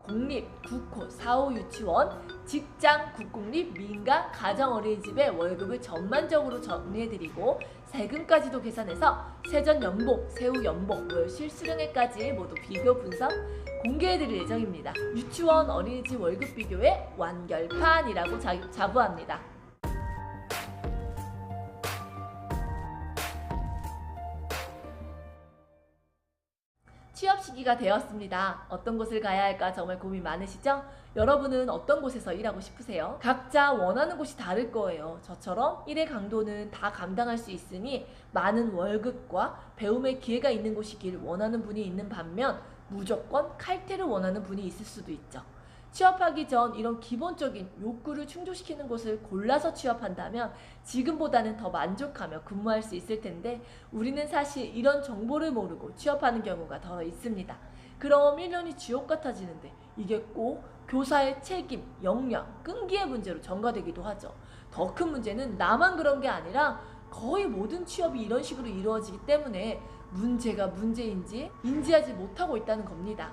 공립, 국호, 사호 유치원, 직장, 국공립, 민간, 가정어린이집의 월급을 전반적으로 정리해드리고 세금까지도 계산해서 세전 연봉, 세후 연봉, 월 실수령액까지 모두 비교 분석 공개해드릴 예정입니다. 유치원 어린이집 월급 비교의 완결판이라고 자부합니다. 취업 시기가 되었습니다. 어떤 곳을 가야 할까 정말 고민 많으시죠? 여러분은 어떤 곳에서 일하고 싶으세요? 각자 원하는 곳이 다를 거예요. 저처럼 일의 강도는 다 감당할 수 있으니 많은 월급과 배움의 기회가 있는 곳이길 원하는 분이 있는 반면 무조건 칼퇴를 원하는 분이 있을 수도 있죠. 취업하기 전 이런 기본적인 욕구를 충족시키는 곳을 골라서 취업한다면 지금보다는 더 만족하며 근무할 수 있을 텐데 우리는 사실 이런 정보를 모르고 취업하는 경우가 더 있습니다. 그럼 1년이 지옥 같아지는데 이게 꼭 교사의 책임, 역량, 끈기의 문제로 전가되기도 하죠. 더 큰 문제는 나만 그런 게 아니라 거의 모든 취업이 이런 식으로 이루어지기 때문에 문제가 문제인지 인지하지 못하고 있다는 겁니다.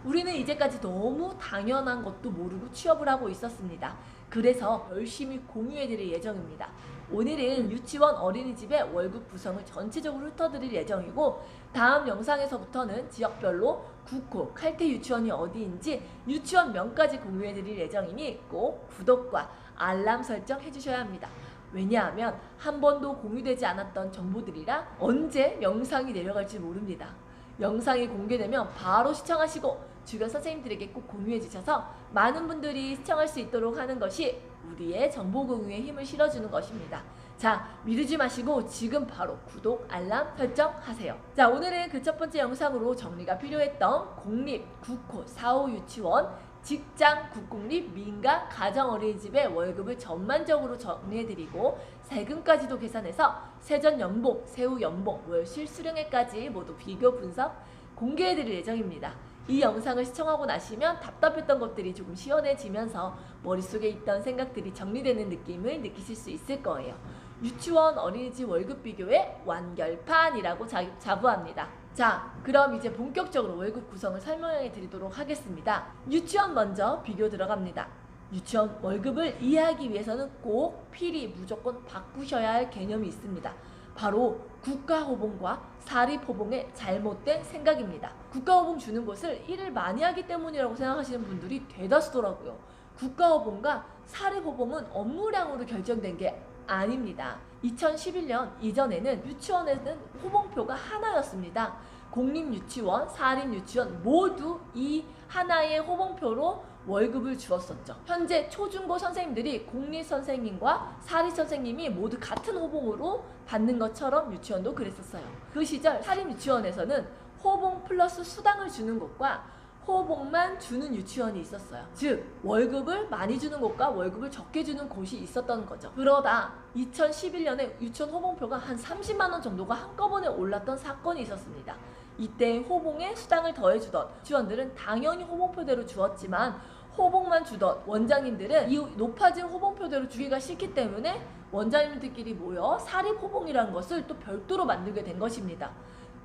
우리는 이제까지 너무 당연한 것도 모르고 취업을 하고 있었습니다. 그래서 열심히 공유해드릴 예정입니다. 오늘은 유치원 어린이집의 월급 구성을 전체적으로 훑어드릴 예정이고 다음 영상에서부터는 지역별로 국호, 칼퇴 유치원이 어디인지 유치원명까지 공유해드릴 예정이니 꼭 구독과 알람 설정 해주셔야 합니다. 왜냐하면 한 번도 공유되지 않았던 정보들이라 언제 영상이 내려갈지 모릅니다. 영상이 공개되면 바로 시청하시고 주변 선생님들에게 꼭 공유해 주셔서 많은 분들이 시청할 수 있도록 하는 것이 우리의 정보 공유에 힘을 실어주는 것입니다. 자, 미루지 마시고 지금 바로 구독, 알람 설정하세요. 자, 오늘은 그 첫 번째 영상으로 정리가 필요했던 공립, 국호, 사호 유치원, 직장, 국공립, 민간, 가정어린이집의 월급을 전반적으로 정리해드리고 세금까지도 계산해서 세전 연봉, 세후 연봉, 월 실수령액까지 모두 비교 분석 공개해드릴 예정입니다. 이 영상을 시청하고 나시면 답답했던 것들이 조금 시원해지면서 머릿속에 있던 생각들이 정리되는 느낌을 느끼실 수 있을 거예요. 유치원 어린이집 월급 비교의 완결판이라고 자부합니다. 자, 그럼 이제 본격적으로 월급 구성을 설명해 드리도록 하겠습니다. 유치원 먼저 비교 들어갑니다. 유치원 월급을 이해하기 위해서는 꼭 필히 무조건 바꾸셔야 할 개념이 있습니다. 바로 국가호봉과 사립호봉의 잘못된 생각입니다. 국가호봉 주는 곳을 일을 많이 하기 때문이라고 생각하시는 분들이 대다수더라고요. 국가호봉과 사립호봉은 업무량으로 결정된 게 아닙니다. 2011년 이전에는 유치원에는 호봉표가 하나였습니다. 공립유치원, 사립유치원 모두 이 하나의 호봉표로 월급을 주었었죠. 현재 초중고 선생님들이 공립선생님과 사립선생님이 모두 같은 호봉으로 받는 것처럼 유치원도 그랬었어요. 그 시절 사립유치원에서는 호봉 플러스 수당을 주는 곳과 호봉만 주는 유치원이 있었어요. 즉 월급을 많이 주는 곳과 월급을 적게 주는 곳이 있었던 거죠. 그러다 2011년에 유치원 호봉표가 한 30만 원 정도가 한꺼번에 올랐던 사건이 있었습니다. 이때 호봉에 수당을 더해주던 유치원들은 당연히 호봉표대로 주었지만 호봉만 주던 원장님들은 이 높아진 호봉표대로 주기가 싫기 때문에 원장님들끼리 모여 사립호봉이라는 것을 또 별도로 만들게 된 것입니다.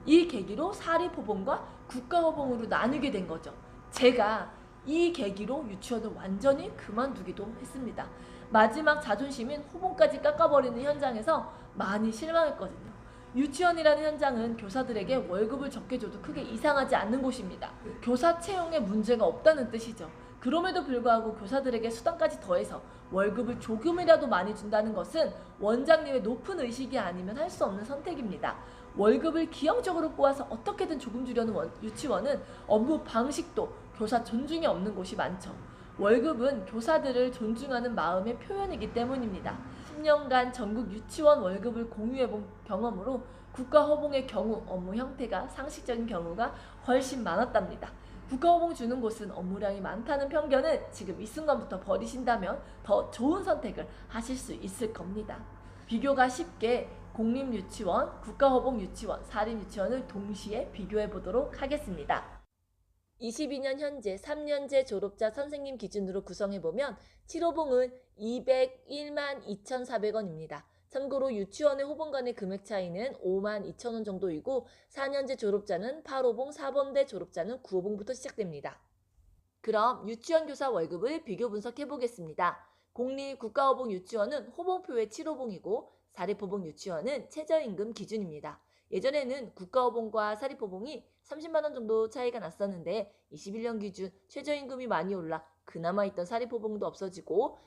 이 계기로 사립호봉과 국가호봉으로 나누게 된 거죠. 제가 이 계기로 유치원을 완전히 그만두기도 했습니다. 마지막 자존심인 호봉까지 깎아버리는 현장에서 많이 실망했거든요. 유치원이라는 현장은 교사들에게 월급을 적게 줘도 크게 이상하지 않는 곳입니다. 교사 채용에 문제가 없다는 뜻이죠. 그럼에도 불구하고 교사들에게 수당까지 더해서 월급을 조금이라도 많이 준다는 것은 원장님의 높은 의식이 아니면 할 수 없는 선택입니다. 월급을 기형적으로 꼬아서 어떻게든 조금 주려는 유치원은 업무 방식도 교사 존중이 없는 곳이 많죠. 월급은 교사들을 존중하는 마음의 표현이기 때문입니다. 10년간 전국 유치원 월급을 공유해본 경험으로 국가호봉의 경우 업무 형태가 상식적인 경우가 훨씬 많았답니다. 국가호봉 주는 곳은 업무량이 많다는 편견은 지금 이 순간부터 버리신다면 더 좋은 선택을 하실 수 있을 겁니다. 비교가 쉽게 공립유치원, 국가호봉 유치원, 사립유치원을 동시에 비교해 보도록 하겠습니다. 22년 현재 3년제 졸업자 선생님 기준으로 구성해보면 7호봉은 201만 2,400원입니다. 참고로 유치원의 호봉 간의 금액 차이는 5만 2천 원 정도이고 4년제 졸업자는 8호봉, 4번대 졸업자는 9호봉부터 시작됩니다. 그럼 유치원 교사 월급을 비교 분석해 보겠습니다. 공립 국가호봉 유치원은 호봉표의 7호봉이고 사립호봉 유치원은 최저임금 기준입니다. 예전에는 국가호봉과 사립호봉이 30만 원 정도 차이가 났었는데 21년 기준 최저임금이 많이 올라 그나마 있던 사립호봉도 없어지고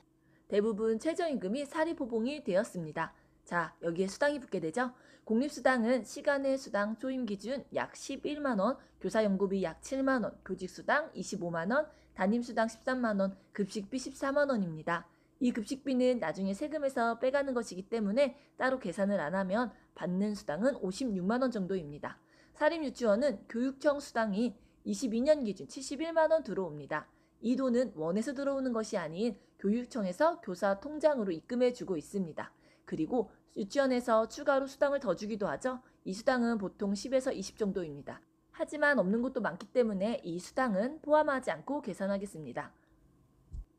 대부분 최저임금이 사립호봉이 되었습니다. 자, 여기에 수당이 붙게 되죠. 공립수당은 시간의 수당 초임 기준 약 11만원, 교사연구비 약 7만원, 교직수당 25만원, 담임수당 13만원, 급식비 14만원입니다. 이 급식비는 나중에 세금에서 빼가는 것이기 때문에 따로 계산을 안 하면 받는 수당은 56만원 정도입니다. 사립유치원은 교육청 수당이 22년 기준 71만원 들어옵니다. 이 돈은 원에서 들어오는 것이 아닌 교육청에서 교사 통장으로 입금해주고 있습니다. 그리고 유치원에서 추가로 수당을 더 주기도 하죠. 이 수당은 보통 10에서 20 정도입니다. 하지만 없는 곳도 많기 때문에 이 수당은 포함하지 않고 계산하겠습니다.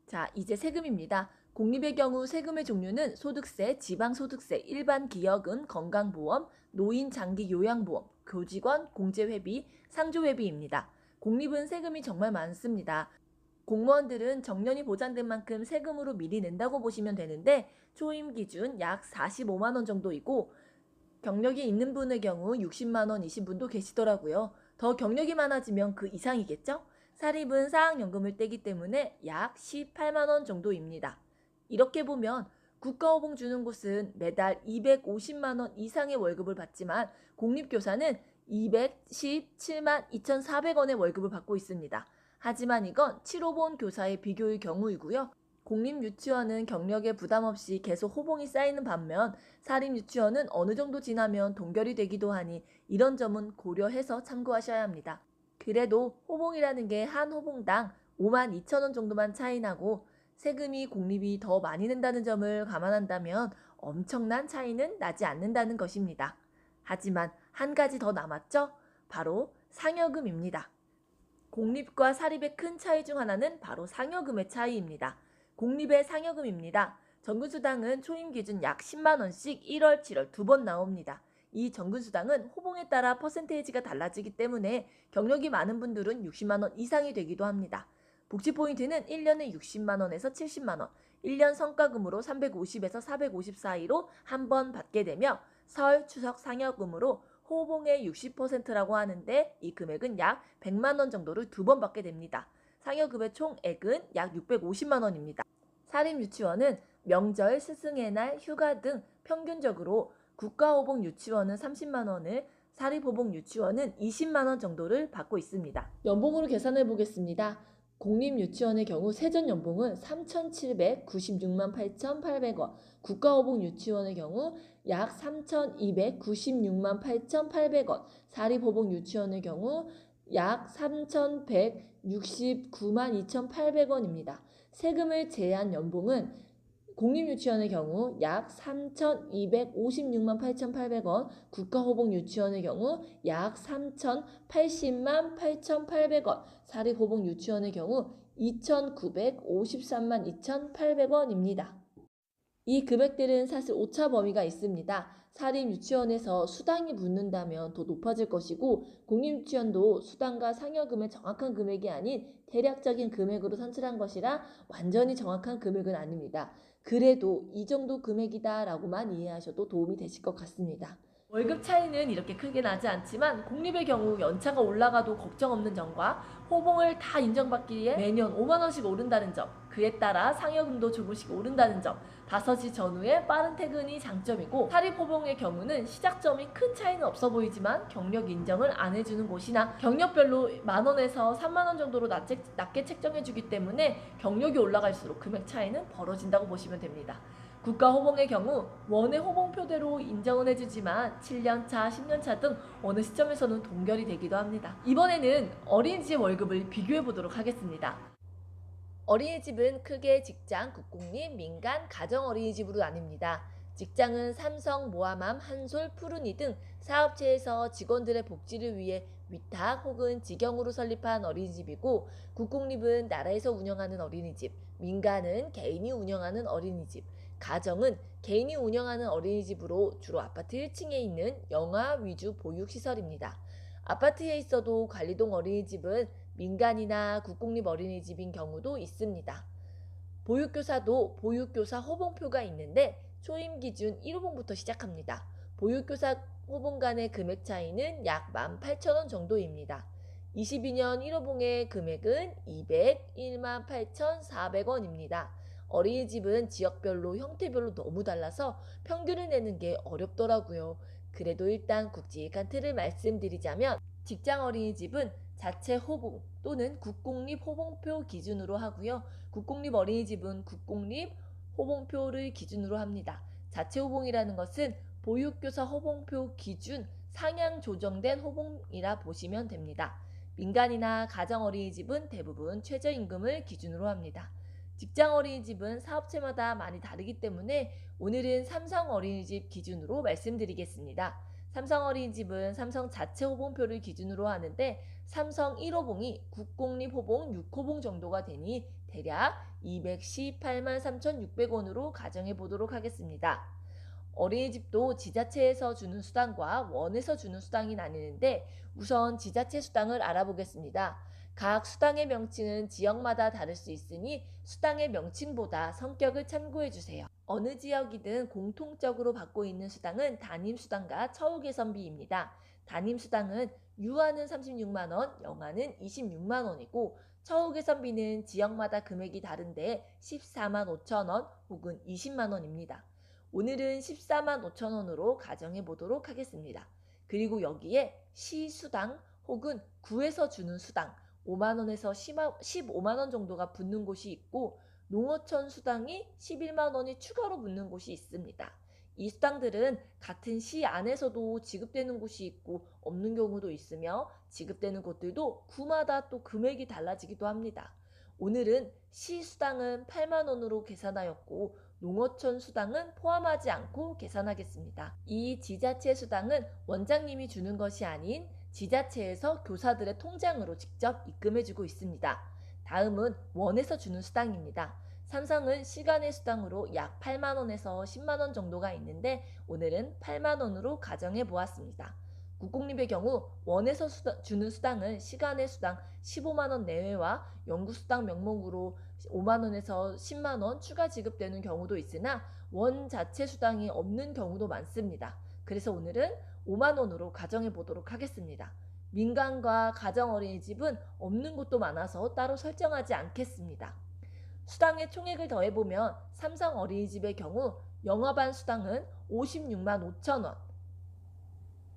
자, 이제 세금입니다. 공립의 경우 세금의 종류는 소득세, 지방소득세, 일반기여금, 건강보험, 노인 장기 요양보험, 교직원, 공제회비, 상조회비입니다. 공립은 세금이 정말 많습니다. 공무원들은 정년이 보장된 만큼 세금으로 미리 낸다고 보시면 되는데 초임 기준 약 45만 원 정도이고 경력이 있는 분의 경우 60만 원이신 분도 계시더라고요. 더 경력이 많아지면 그 이상이겠죠? 사립은 사학연금을 떼기 때문에 약 18만 원 정도입니다. 이렇게 보면 국가호봉 주는 곳은 매달 250만 원 이상의 월급을 받지만 공립교사는 217만 2,400원의 월급을 받고 있습니다. 하지만 이건 7호봉 교사의 비교의 경우이고요. 공립유치원은 경력에 부담 없이 계속 호봉이 쌓이는 반면 사립유치원은 어느 정도 지나면 동결이 되기도 하니 이런 점은 고려해서 참고하셔야 합니다. 그래도 호봉이라는 게 한 호봉당 5만 2천 원 정도만 차이 나고 세금이 공립이 더 많이 낸다는 점을 감안한다면 엄청난 차이는 나지 않는다는 것입니다. 하지만 한 가지 더 남았죠? 바로 상여금입니다. 공립과 사립의 큰 차이 중 하나는 바로 상여금의 차이입니다. 공립의 상여금입니다. 정근수당은 초임 기준 약 10만원씩 1월, 7월 두 번 나옵니다. 이 정근수당은 호봉에 따라 퍼센테이지가 달라지기 때문에 경력이 많은 분들은 60만원 이상이 되기도 합니다. 복지포인트는 1년에 60만원에서 70만원, 1년 성과금으로 350에서 450 사이로 한 번 받게 되며 설, 추석 상여금으로 호봉의 60%라고 하는데 이 금액은 약 100만 원 정도를 두 번 받게 됩니다. 상여금의 총액은 약 650만 원입니다. 사립유치원은 명절, 스승의 날, 휴가 등 평균적으로 국가호봉 유치원은 30만 원을, 사립호봉 유치원은 20만 원 정도를 받고 있습니다. 연봉으로 계산해 보겠습니다. 공립유치원의 경우 세전 연봉은 3,796만 8,800원, 국가호봉 유치원의 경우 약 3,296만 8,800원, 사립호봉 유치원의 경우 약 3,169만 2,800원입니다. 세금을 제한 연봉은 공립유치원의 경우 약 3,256만 8,800원, 국가호봉 유치원의 경우 약 3,080만 8,800원, 사립호봉 유치원의 경우 2,953만 2,800원입니다. 이 금액들은 사실 오차 범위가 있습니다. 사립유치원에서 수당이 붙는다면 더 높아질 것이고 공립유치원도 수당과 상여금의 정확한 금액이 아닌 대략적인 금액으로 산출한 것이라 완전히 정확한 금액은 아닙니다. 그래도 이 정도 금액이다 라고만 이해하셔도 도움이 되실 것 같습니다. 월급 차이는 이렇게 크게 나지 않지만 공립의 경우 연차가 올라가도 걱정 없는 점과 호봉을 다 인정받기에 매년 5만 원씩 오른다는 점, 그에 따라 상여금도 조금씩 오른다는 점, 5시 전후에 빠른 퇴근이 장점이고 사립호봉의 경우는 시작점이 큰 차이는 없어 보이지만 경력 인정을 안 해주는 곳이나 경력별로 만 원에서 3만 원 정도로 낮게 책정해주기 때문에 경력이 올라갈수록 금액 차이는 벌어진다고 보시면 됩니다. 국가호봉의 경우 원의 호봉표대로 인정은 해주지만 7년차, 10년차 등 어느 시점에서는 동결이 되기도 합니다. 이번에는 어린이집 월급을 비교해 보도록 하겠습니다. 어린이집은 크게 직장, 국공립, 민간, 가정어린이집으로 나뉩니다. 직장은 삼성, 모아맘, 한솔, 푸르니 등 사업체에서 직원들의 복지를 위해 위탁 혹은 직영으로 설립한 어린이집이고 국공립은 나라에서 운영하는 어린이집, 민간은 개인이 운영하는 어린이집, 가정은 개인이 운영하는 어린이집으로 주로 아파트 1층에 있는 영아 위주 보육시설입니다. 아파트에 있어도 관리동 어린이집은 민간이나 국공립 어린이집인 경우도 있습니다. 보육교사도 보육교사 호봉표가 있는데 초임 기준 1호봉부터 시작합니다. 보육교사 호봉 간의 금액 차이는 약 18,000원 정도입니다. 22년 1호봉의 금액은 201만 8,400원입니다. 어린이집은 지역별로 형태별로 너무 달라서 평균을 내는 게 어렵더라고요. 그래도 일단 굵직한 틀을 말씀드리자면 직장 어린이집은 자체 호봉 또는 국공립 호봉표 기준으로 하고요. 국공립 어린이집은 국공립 호봉표를 기준으로 합니다. 자체 호봉이라는 것은 보육교사 호봉표 기준 상향 조정된 호봉이라 보시면 됩니다. 민간이나 가정 어린이집은 대부분 최저임금을 기준으로 합니다. 직장 어린이집은 사업체마다 많이 다르기 때문에 오늘은 삼성 어린이집 기준으로 말씀드리겠습니다. 삼성 어린이집은 삼성 자체 호봉표를 기준으로 하는데 삼성 1호봉이 국공립 호봉 6호봉 정도가 되니 대략 218만 3,600원으로 가정해 보도록 하겠습니다. 어린이집도 지자체에서 주는 수당과 원에서 주는 수당이 나뉘는데 우선 지자체 수당을 알아보겠습니다. 각 수당의 명칭은 지역마다 다를 수 있으니 수당의 명칭보다 성격을 참고해 주세요. 어느 지역이든 공통적으로 받고 있는 수당은 담임수당과 처우개선비입니다. 담임수당은 유아는 36만원, 영아는 26만원이고 처우개선비는 지역마다 금액이 다른데 14만 5천원 혹은 20만원입니다. 오늘은 14만 5천원으로 가정해 보도록 하겠습니다. 그리고 여기에 시수당 혹은 구에서 주는 수당 5만원에서 15만원 정도가 붙는 곳이 있고 농어촌 수당이 11만원이 추가로 붙는 곳이 있습니다. 이 수당들은 같은 시 안에서도 지급되는 곳이 있고 없는 경우도 있으며 지급되는 곳들도 구마다 또 금액이 달라지기도 합니다. 오늘은 시 수당은 8만원으로 계산하였고 농어촌 수당은 포함하지 않고 계산하겠습니다. 이 지자체 수당은 원장님이 주는 것이 아닌 지자체에서 교사들의 통장으로 직접 입금해주고 있습니다. 다음은 원에서 주는 수당입니다. 삼성은 시간의 수당으로 약 8만원에서 10만원 정도가 있는데 오늘은 8만원으로 가정해 보았습니다. 국공립의 경우 원에서 주는 수당은 시간의 수당 15만원 내외와 연구수당 명목으로 5만원에서 10만원 추가 지급되는 경우도 있으나 원 자체 수당이 없는 경우도 많습니다. 그래서 오늘은 5만원으로 가정해 보도록 하겠습니다. 민간과 가정 어린이집은 없는 곳도 많아서 따로 설정하지 않겠습니다. 수당의 총액을 더해보면 삼성 어린이집의 경우 영아반 수당은 56만 5천원,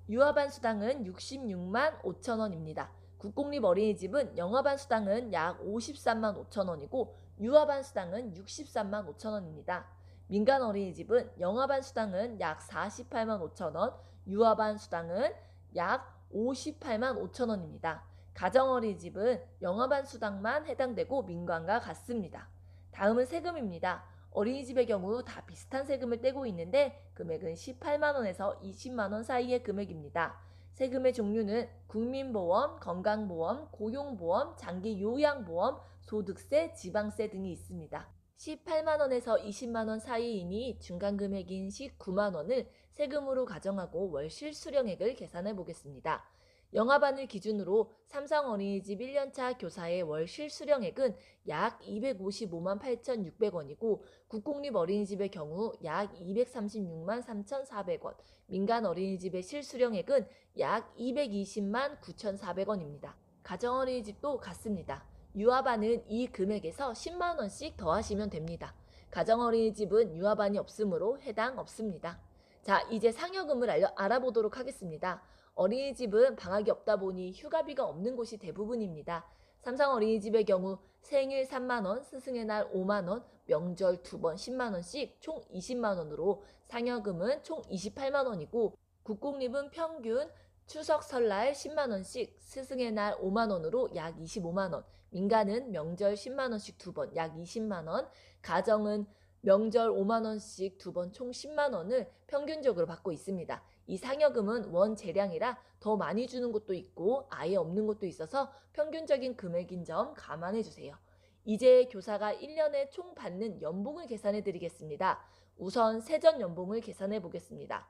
유아반 수당은 66만 5천원입니다. 국공립 어린이집은 영아반 수당은 약 53만 5천원이고 유아반 수당은 63만 5천원입니다. 민간 어린이집은 영아반 수당은 약 48만 5천원, 유아반 수당은 약 58만 5천원입니다. 가정 어린이집은 영아반 수당만 해당되고 민간과 같습니다. 다음은 세금입니다. 어린이집의 경우 다 비슷한 세금을 떼고 있는데 금액은 18만원에서 20만원 사이의 금액입니다. 세금의 종류는 국민보험, 건강보험, 고용보험, 장기요양보험, 소득세, 지방세 등이 있습니다. 18만원에서 20만원 사이이니 중간금액인 19만원을 세금으로 가정하고 월 실수령액을 계산해 보겠습니다. 영아반을 기준으로 삼성 어린이집 1년차 교사의 월 실수령액은 약 255만 8,600원이고 국공립 어린이집의 경우 약 236만 3,400원, 민간 어린이집의 실수령액은 약 220만 9,400원입니다. 가정 어린이집도 같습니다. 유아반은 이 금액에서 10만원씩 더하시면 됩니다. 가정 어린이집은 유아반이 없으므로 해당 없습니다. 자, 이제 상여금을 알아보도록 하겠습니다. 어린이집은 방학이 없다 보니 휴가비가 없는 곳이 대부분입니다. 삼성 어린이집의 경우 생일 3만원, 스승의 날 5만원, 명절 2번 10만원씩 총 20만원으로 상여금은 총 28만원이고 국공립은 평균 추석 설날 10만원씩, 스승의 날 5만원으로 약 25만원, 민간은 명절 10만원씩 2번 약 20만원, 가정은 명절 5만원씩 2번 총 10만원을 평균적으로 받고 있습니다. 이 상여금은 원 재량이라 더 많이 주는 곳도 있고 아예 없는 곳도 있어서 평균적인 금액인 점 감안해 주세요. 이제 교사가 1년에 총 받는 연봉을 계산해 드리겠습니다. 우선 세전 연봉을 계산해 보겠습니다.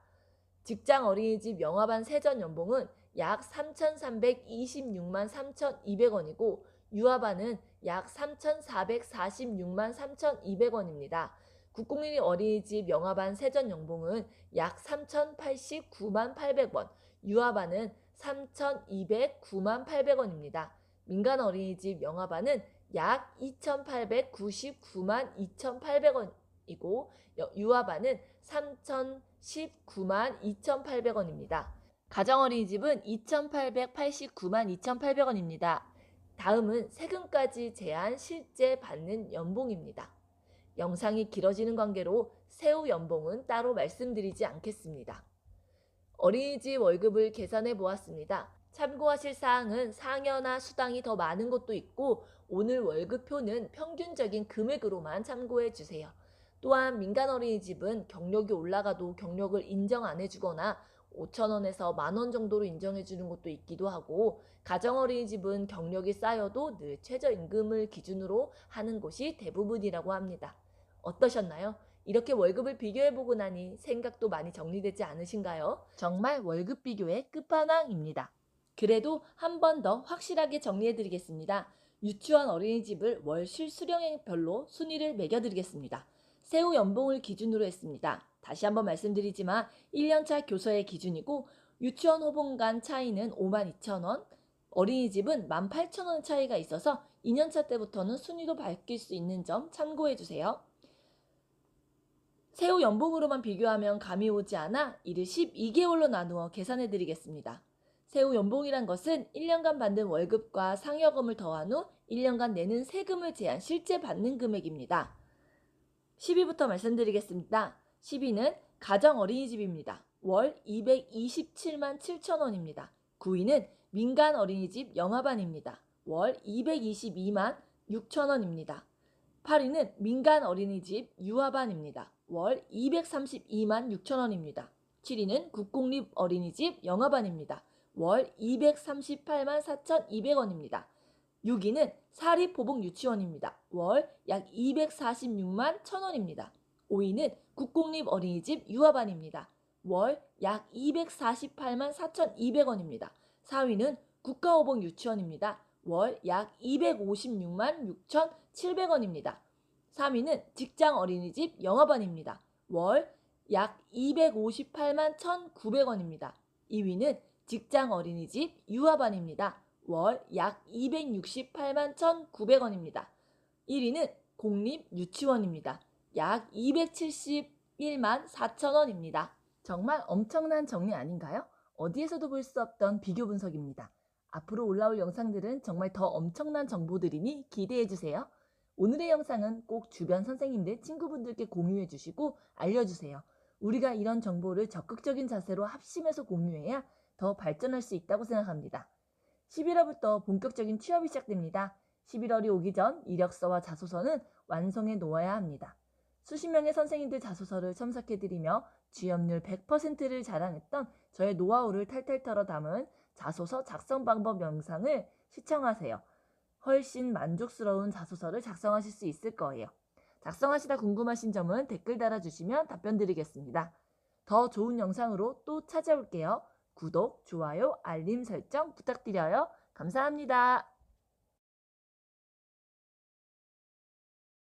직장 어린이집 영아반 세전 연봉은 약 3,326만 3,200원이고 유아반은 약 3,446만 3,200원입니다. 국공립 어린이집 영아반 세전 연봉은 약 3,089만 800원, 유아반은 3,209만 800원입니다. 민간 어린이집 영아반은 약 2,899만 2,800원이고 유아반은 3,019만 2,800원입니다. 가정어린이집은 2,889만 2,800원입니다. 다음은 세금까지 제한 실제 받는 연봉입니다. 영상이 길어지는 관계로 세후 연봉은 따로 말씀드리지 않겠습니다. 어린이집 월급을 계산해 보았습니다. 참고하실 사항은 상여나 수당이 더 많은 곳도 있고 오늘 월급표는 평균적인 금액으로만 참고해 주세요. 또한 민간 어린이집은 경력이 올라가도 경력을 인정 안 해주거나 5,000원에서 10,000원 정도로 인정해주는 곳도 있기도 하고 가정어린이집은 경력이 쌓여도 늘 최저임금을 기준으로 하는 곳이 대부분이라고 합니다. 어떠셨나요? 이렇게 월급을 비교해보고 나니 생각도 많이 정리되지 않으신가요? 정말 월급 비교의 끝판왕입니다. 그래도 한 번 더 확실하게 정리해드리겠습니다. 유치원 어린이집을 월 실수령별로 순위를 매겨드리겠습니다. 세후 연봉을 기준으로 했습니다. 다시 한번 말씀드리지만 1년차 교서의 기준이고 유치원 호봉 간 차이는 52,000원, 어린이집은 18,000원 차이가 있어서 2년차 때부터는 순위도 바뀔 수 있는 점 참고해주세요. 세후 연봉으로만 비교하면 감이 오지 않아 이를 12개월로 나누어 계산해드리겠습니다. 세후 연봉이란 것은 1년간 받는 월급과 상여금을 더한 후 1년간 내는 세금을 제한 실제 받는 금액입니다. 10위부터 말씀드리겠습니다. 10위는 가정어린이집입니다. 월 227만 7천원입니다. 9위는 민간 어린이집 영아반입니다. 월 222만 6천원입니다. 8위는 민간 어린이집 유아반입니다. 월 232만 6천원입니다. 7위는 국공립 어린이집 영아반입니다. 월 238만 4,200원입니다. 6위는 사립보복 유치원입니다. 월 약 246만 1,000원입니다. 5위는 국공립 어린이집 유아반입니다. 월 약 248만 4,200원입니다. 4위는 국가호복 유치원입니다. 월 약 256만 6,700원입니다. 3위는 직장 어린이집 영아반입니다. 월 약 258만 1,900원입니다. 2위는 직장 어린이집 유아반입니다. 월 약 268만 1,900원입니다. 1위는 공립 유치원입니다. 약 271만 4천원입니다. 정말 엄청난 정리 아닌가요? 어디에서도 볼 수 없던 비교 분석입니다. 앞으로 올라올 영상들은 정말 더 엄청난 정보들이니 기대해주세요. 오늘의 영상은 꼭 주변 선생님들, 친구분들께 공유해주시고 알려주세요. 우리가 이런 정보를 적극적인 자세로 합심해서 공유해야 더 발전할 수 있다고 생각합니다. 11월부터 본격적인 취업이 시작됩니다. 11월이 오기 전 이력서와 자소서는 완성해 놓아야 합니다. 수십 명의 선생님들 자소서를 첨삭해드리며 취업률 100%를 자랑했던 저의 노하우를 탈탈 털어 담은 자소서 작성 방법 영상을 시청하세요. 훨씬 만족스러운 자소서를 작성하실 수 있을 거예요. 작성하시다 궁금하신 점은 댓글 달아주시면 답변 드리겠습니다. 더 좋은 영상으로 또 찾아올게요. 구독, 좋아요, 알림 설정 부탁드려요. 감사합니다.